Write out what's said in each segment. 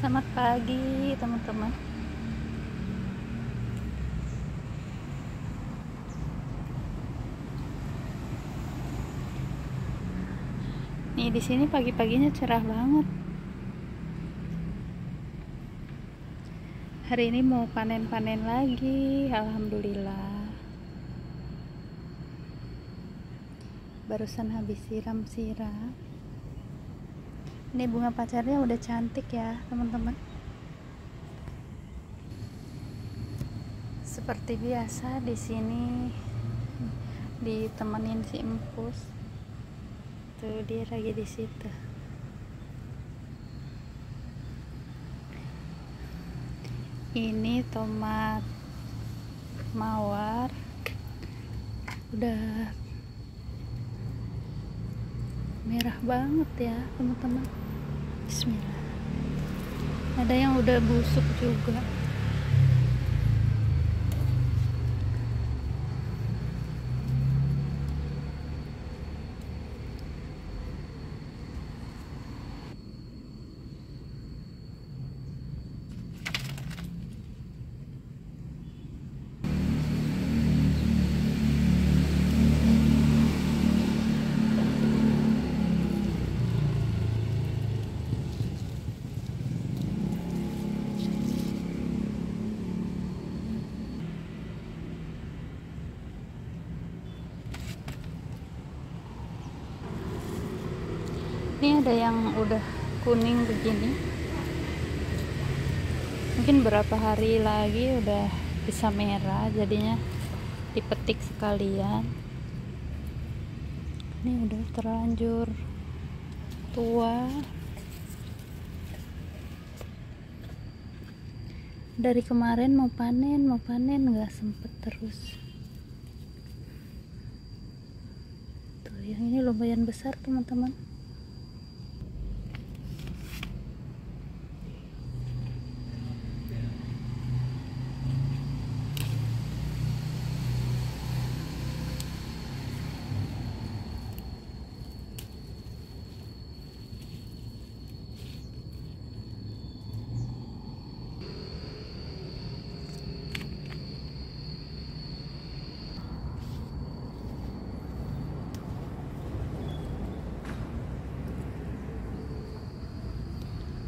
Selamat pagi teman-teman. Nih di sini pagi-paginya cerah banget. Hari ini mau panen-panen lagi, alhamdulillah. Barusan habis siram-siram. Ini bunga pacarnya udah cantik ya teman-teman. Seperti biasa di sini ditemenin si empus. Tuh dia lagi di situ. Ini tomat mawar udah merah banget ya teman-teman. Bismillah. Ada yang udah busuk juga. Ini ada yang udah kuning begini, mungkin berapa hari lagi udah bisa merah, jadinya dipetik sekalian. Ini udah terlanjur tua. Dari kemarin mau panen nggak sempet terus. Tuh yang ini lumayan besar teman-teman.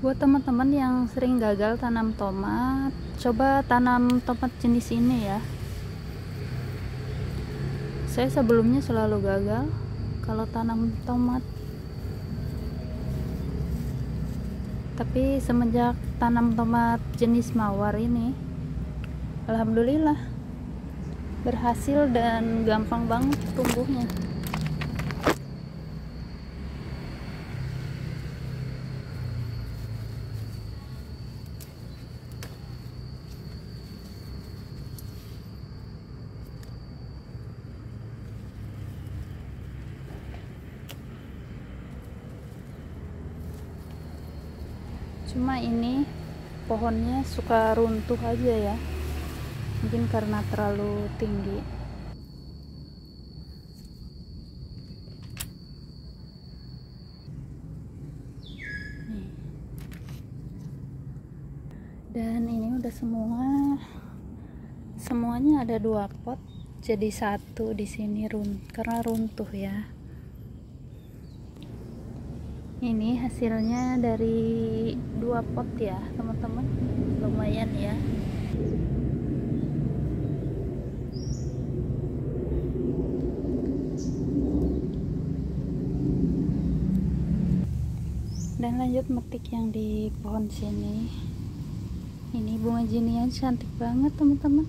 Buat teman-teman yang sering gagal tanam tomat, coba tanam tomat jenis ini ya. Saya sebelumnya selalu gagal kalau tanam tomat, tapi semenjak tanam tomat jenis mawar ini, alhamdulillah berhasil dan gampang banget tumbuhnya. Cuma ini pohonnya suka runtuh aja ya, mungkin karena terlalu tinggi. Nih. Dan ini udah semuanya ada 2 pot, jadi 1 di sini karena runtuh ya. Ini hasilnya dari 2 pot ya teman-teman, lumayan ya. Dan lanjut metik yang di pohon sini. Ini bunga jinian cantik banget teman-teman.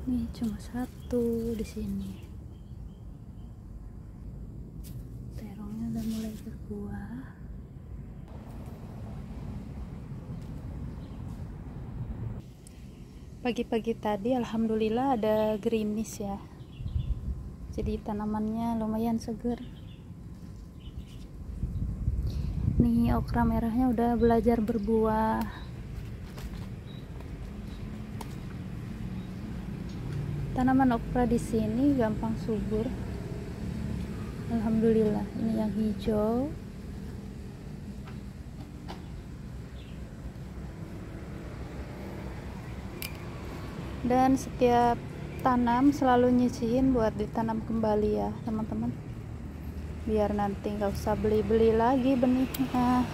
Nih cuma 1 di sini. Terongnya udah mulai berbuah. Pagi-pagi tadi alhamdulillah ada gerimis ya. jadi tanamannya lumayan seger. Nih okra merahnya udah belajar berbuah. Tanaman okra di sini gampang subur. Alhamdulillah. Ini yang hijau. Dan setiap tanam selalu nyisihin buat ditanam kembali ya teman-teman, biar nanti nggak usah beli-beli lagi benihnya.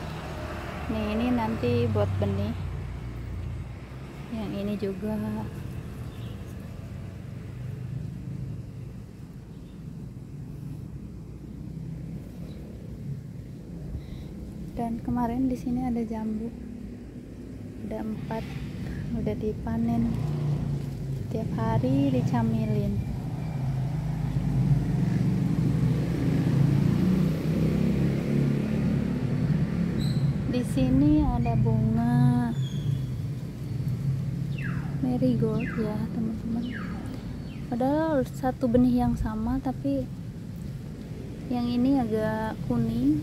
Nih ini nanti buat benih, yang ini juga. Dan kemarin di sini ada jambu, ada 4, udah dipanen. Tiap hari dicamilin. Di sini ada bunga marigold ya teman-teman. Padahal satu benih yang sama, tapi yang ini agak kuning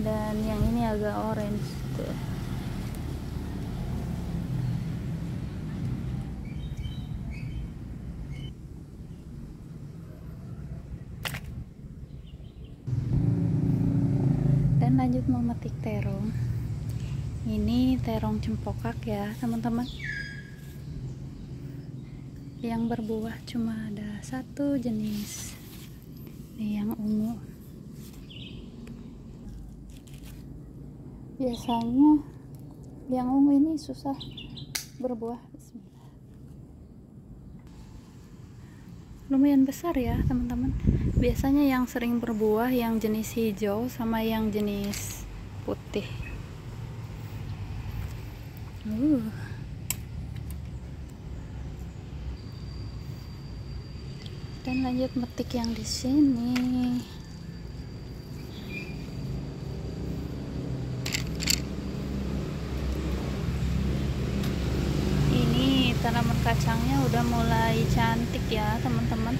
dan yang ini agak orange tuh. Dan lanjut memetik terong. Ini terong cempokak ya teman-teman, yang berbuah cuma ada satu jenis. Ini yang ungu. Biasanya yang ungu ini susah berbuah. Bismillah. Lumayan besar ya teman-teman. Biasanya yang sering berbuah yang jenis hijau sama yang jenis putih. Dan lanjut metik yang di sini. Ini tanaman kacangnya udah mulai cantik ya teman-teman.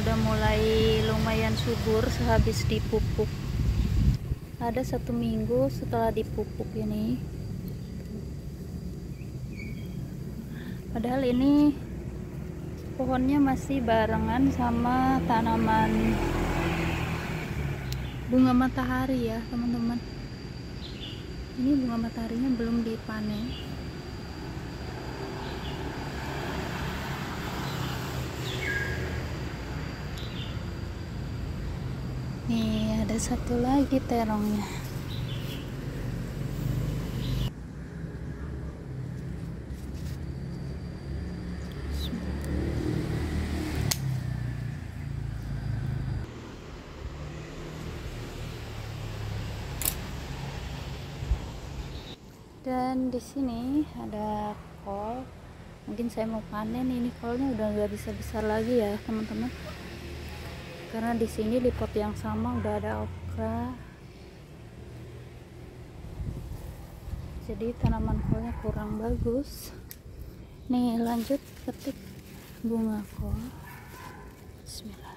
Udah mulai lumayan subur sehabis dipupuk. Ada 1 minggu setelah dipupuk ini. Padahal ini pohonnya masih barengan sama tanaman bunga matahari ya teman-teman. Ini bunga mataharinya belum dipanen. Nih ada satu lagi terongnya. Dan di sini ada kol. Mungkin saya mau panen, ini kolnya udah nggak bisa besar lagi ya teman-teman, karena di sini di pot yang sama udah ada okra, jadi tanaman kolnya kurang bagus. Nih lanjut petik bunga kol. Bismillah.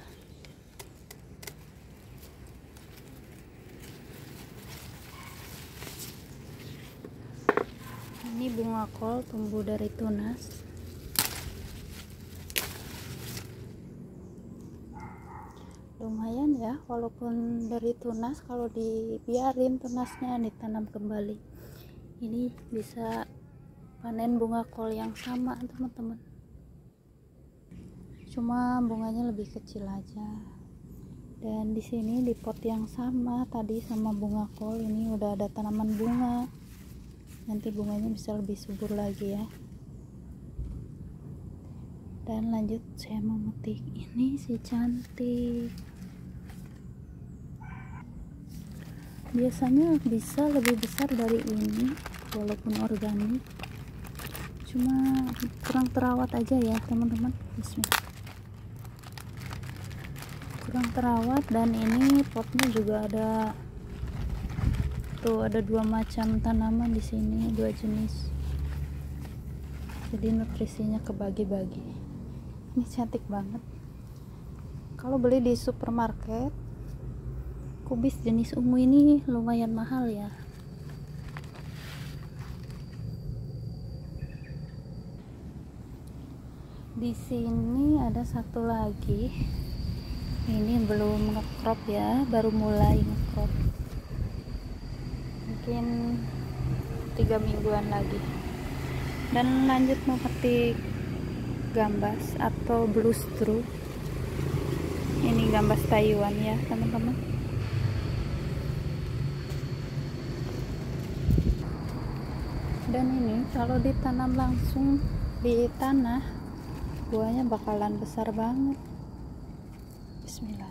Ini bunga kol tumbuh dari tunas. Lumayan ya, walaupun dari tunas, kalau dibiarin tunasnya ditanam kembali, ini bisa panen bunga kol yang sama teman-teman. Cuma bunganya lebih kecil aja. Dan di sini di pot yang sama tadi sama bunga kol, ini udah ada tanaman bunga. Nanti bunganya bisa lebih subur lagi ya. Dan lanjut saya memetik ini si cantik. Biasanya bisa lebih besar dari ini walaupun organik, cuma kurang terawat aja ya teman-teman. Bismillah. Kurang terawat. Dan ini potnya juga ada tuh, ada 2 macam tanaman di sini, 2 jenis, jadi nutrisinya kebagi-bagi. Ini cantik banget. Kalau beli di supermarket, kubis jenis ungu ini lumayan mahal ya. Di sini ada satu lagi. Ini belum ngekrop ya, baru mulai ngekrop. Mungkin 3 mingguan lagi. Dan lanjut memetik gambas atau blue straw. Ini gambas Taiwan ya, teman-teman. Dan ini kalau ditanam langsung di tanah, buahnya bakalan besar banget. Bismillah.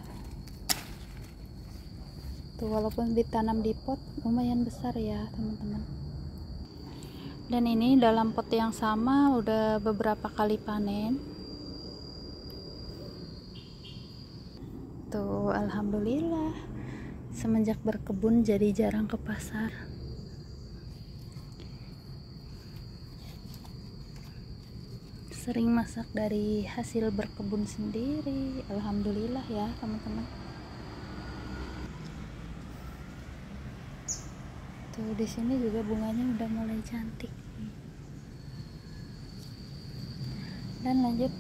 Tuh, walaupun ditanam di pot lumayan besar ya, teman-teman. Dan ini dalam pot yang sama udah beberapa kali panen. Tuh, alhamdulillah. Semenjak berkebun jadi jarang ke pasar. Sering masak dari hasil berkebun sendiri. Alhamdulillah ya, teman-teman. Tuh, di sini juga bunganya udah mulai cantik. Dan lanjut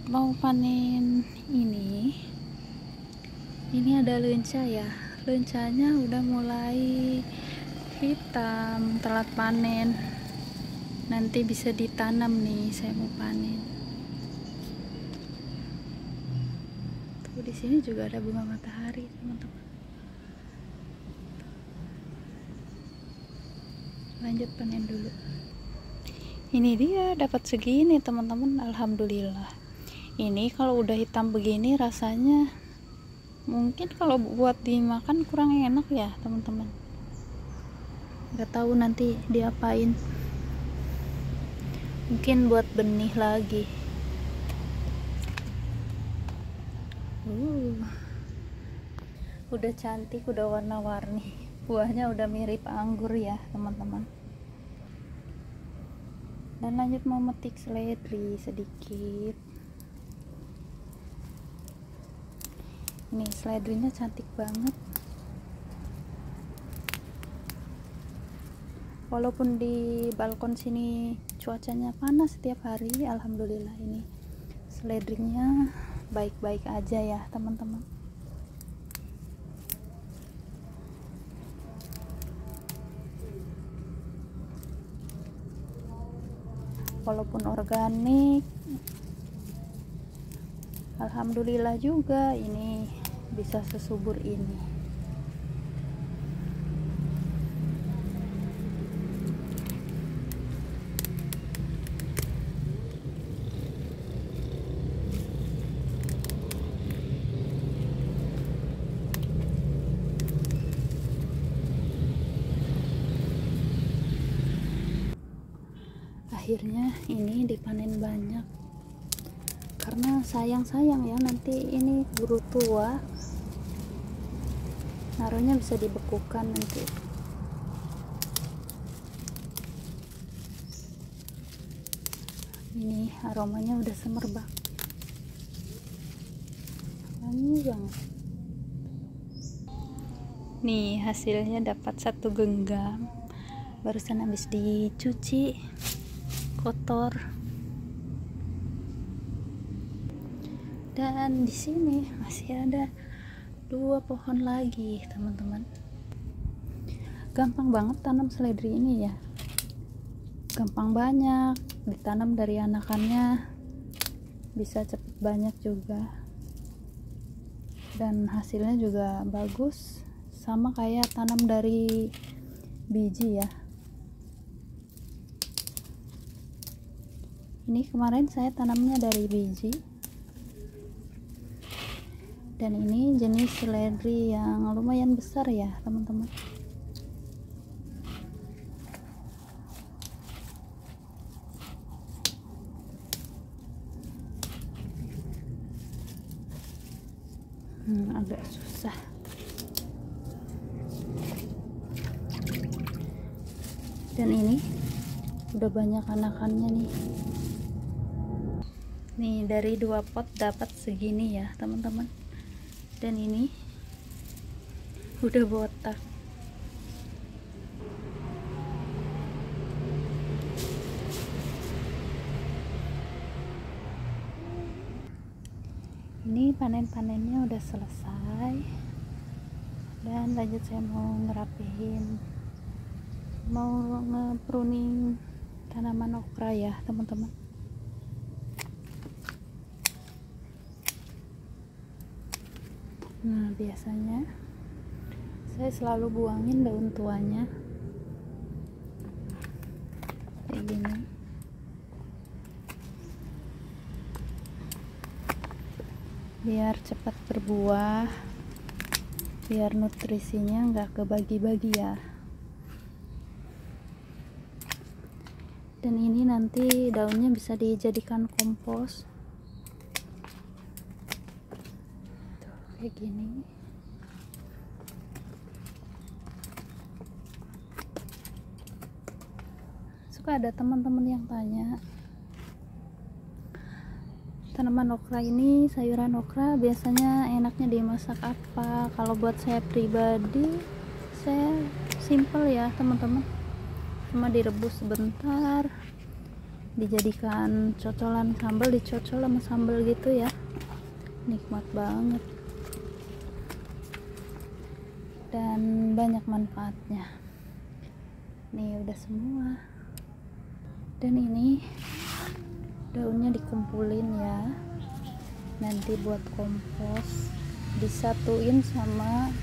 mau panen ini. Ini ada lenca ya. Lencanya udah mulai hitam, telat panen. Nanti bisa ditanam nih, saya mau panen. Tuh, di sini juga ada bunga matahari, teman-teman. Lanjut panen dulu. Ini dia dapat segini, teman-teman. Alhamdulillah. Ini kalau udah hitam begini rasanya mungkin kalau buat dimakan kurang enak ya, teman-teman. Gak tahu nanti diapain. Mungkin buat benih lagi. Udah cantik, udah warna-warni. Buahnya udah mirip anggur ya, teman-teman. Dan lanjut memetik seledri sedikit. Ini seledrinya cantik banget. Walaupun di balkon sini cuacanya panas setiap hari, alhamdulillah ini seledrinya baik-baik aja ya, teman-teman. Walaupun organik, alhamdulillah juga ini bisa sesubur ini. Akhirnya ini dipanen banyak, karena sayang ya nanti ini buru tua, naruhnya bisa dibekukan nanti. Ini aromanya udah semerbak, wangi banget. Nih hasilnya dapat 1 genggam, barusan habis dicuci, kotor. Dan di sini masih ada 2 pohon lagi, teman-teman. Gampang banget tanam seledri ini ya, gampang banyak ditanam dari anakannya, bisa cepet banyak juga, dan hasilnya juga bagus, sama kayak tanam dari biji ya. Ini kemarin saya tanamnya dari biji. Dan ini jenis seledri yang lumayan besar ya, teman-teman. Agak susah. Dan ini udah banyak anakannya nih. Nih dari 2 pot dapat segini ya, teman-teman. Dan ini udah botak. Ini panen-panennya udah selesai, dan lanjut saya mau ngerapihin, mau nge-pruning tanaman okra ya teman-teman. Nah, biasanya saya selalu buangin daun tuanya kayak gini. Biar cepat berbuah, biar nutrisinya nggak kebagi-bagi ya. Dan ini nanti daunnya bisa dijadikan kompos. Tuh, kayak gini. Suka ada teman-teman yang tanya, tanaman okra ini, sayuran okra biasanya enaknya dimasak apa? Kalau buat saya pribadi, saya simple ya teman-teman, cuma direbus sebentar, dijadikan cocolan sambal, dicocol sama sambal gitu ya, nikmat banget dan banyak manfaatnya. Nih udah semua, dan ini daunnya dikumpulin ya, nanti buat kompos, disatuin sama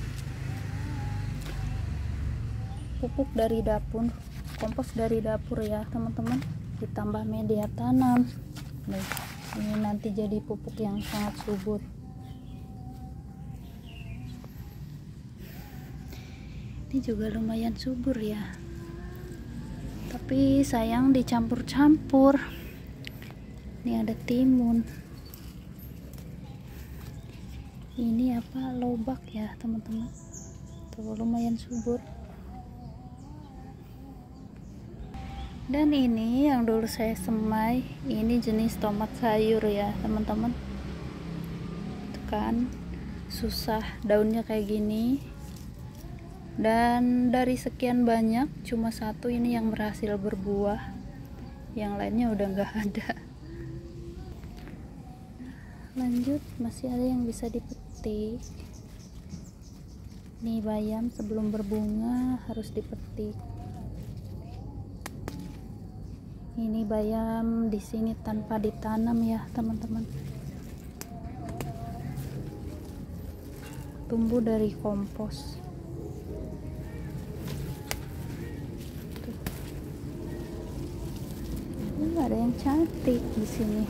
pupuk dari dapur, kompos dari dapur ya teman-teman, ditambah media tanam. Nih, ini nanti jadi pupuk yang sangat subur. Ini juga lumayan subur ya, tapi sayang dicampur-campur. Ini ada timun, ini apa, lobak ya teman-teman, tuh lumayan subur. Dan ini yang dulu saya semai, ini jenis tomat sayur ya teman-teman. Tuh kan susah, daunnya kayak gini, dan dari sekian banyak cuma satu ini yang berhasil berbuah, yang lainnya udah nggak ada. Lanjut, masih ada yang bisa dipetik. Nih bayam sebelum berbunga harus dipetik. Ini bayam di sini tanpa ditanam ya teman-teman, tumbuh dari kompos. Tuh. Ini ada yang cantik di sini,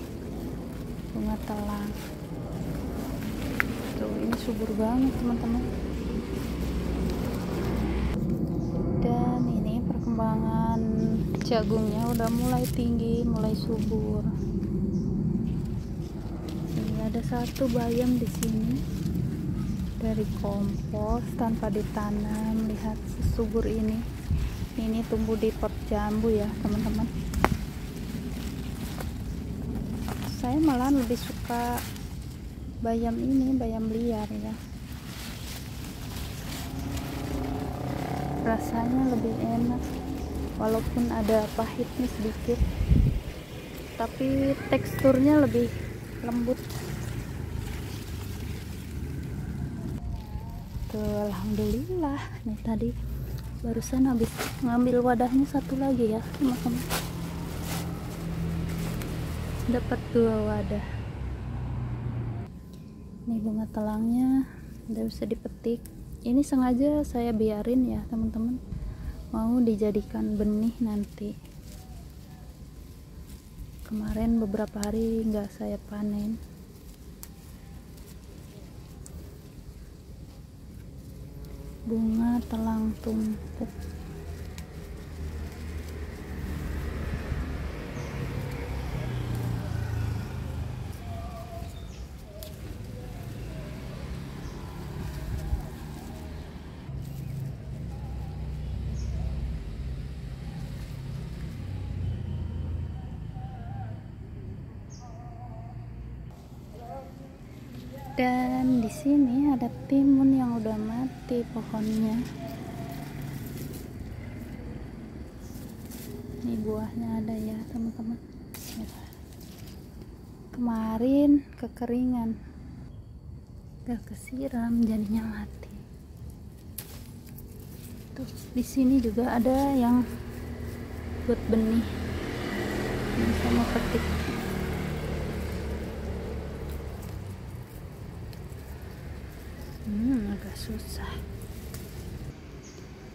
bunga telang. Tuh, ini subur banget teman-teman. Dan ini perkembangan jagungnya udah mulai tinggi, mulai subur. Ini ada satu bayam di sini dari kompos tanpa ditanam. Lihat sesubur ini. Ini tumbuh di pot jambu ya teman-teman. Saya malah lebih suka bayam ini, bayam liar ya, rasanya lebih enak, walaupun ada pahitnya sedikit, tapi teksturnya lebih lembut. Tuh, alhamdulillah. Nih tadi barusan habis ngambil wadahnya satu lagi ya teman-teman, dapat 2 wadah. Nih bunga telangnya udah bisa dipetik. Ini sengaja saya biarin ya teman-teman, mau dijadikan benih nanti. Kemarin beberapa hari nggak saya panen. Bunga telang tumpuk. Dan di sini ada timun yang udah mati pohonnya. Ini buahnya ada ya teman-teman. Kemarin kekeringan, gak kesiram jadinya mati. Terus di sini juga ada yang buat benih. Ini sama petik. Agak susah.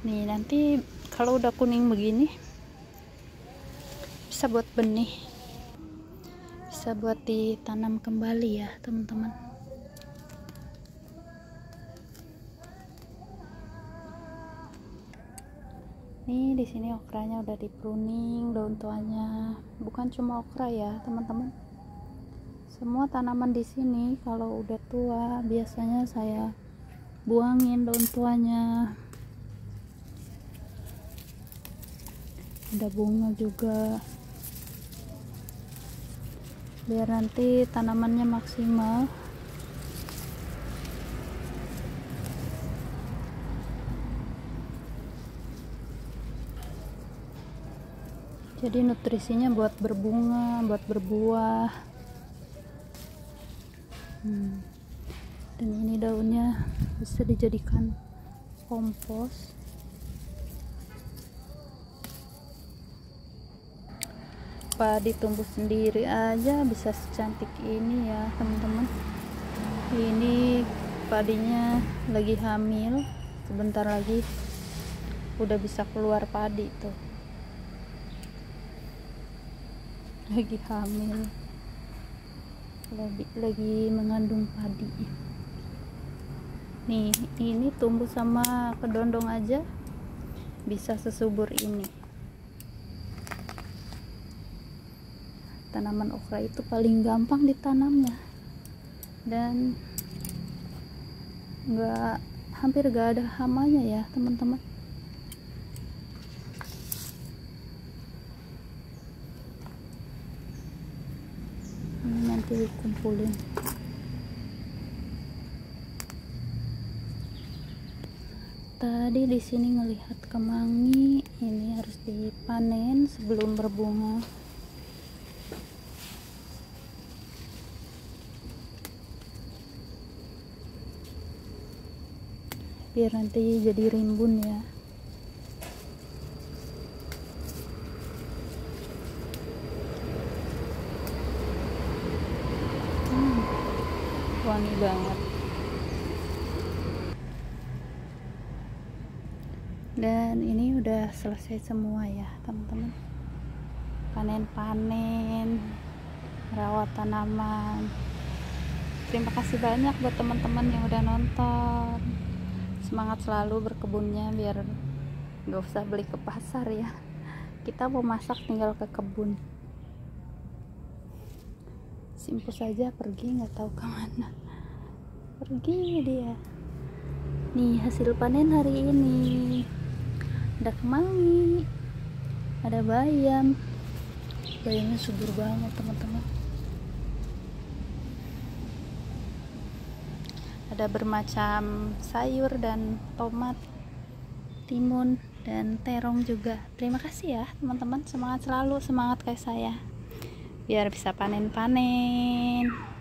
Nih nanti kalau udah kuning begini bisa buat benih, bisa buat ditanam kembali ya teman-teman. Nih di sini okranya udah dipruning daun tuanya. Bukan cuma okra ya teman-teman, semua tanaman di sini kalau udah tua biasanya saya buangin daun tuanya. Ada bunga juga biar nanti tanamannya maksimal. Jadi nutrisinya buat berbunga, buat berbuah. Dan ini daunnya bisa dijadikan kompos. Padi tumbuh sendiri aja bisa secantik ini ya teman-teman. Ini padinya lagi hamil, sebentar lagi udah bisa keluar padi tuh. Lagi hamil, lagi mengandung padi. Nih ini tumbuh sama kedondong aja bisa sesubur ini. Tanaman okra itu paling gampang ditanamnya dan hampir gak ada hamanya ya teman-teman. Ini nanti dikumpulin. Tadi di sini ngelihat kemangi, ini harus dipanen sebelum berbunga. Biar nanti jadi rimbun ya. Wangi banget. Dan ini udah selesai semua ya teman-teman. Panen-panen, rawat tanaman. Terima kasih banyak buat teman-teman yang udah nonton. Semangat selalu berkebunnya biar gak usah beli ke pasar ya. Kita mau masak tinggal ke kebun. Simpul saja pergi nggak tahu kemana. Pergi dia. Nih hasil panen hari ini. Ada kemangi, ada bayam. Bayamnya subur banget teman-teman. Ada bermacam sayur dan tomat, timun dan terong juga. Terima kasih ya teman-teman, semangat selalu, semangat kayak saya biar bisa panen-panen.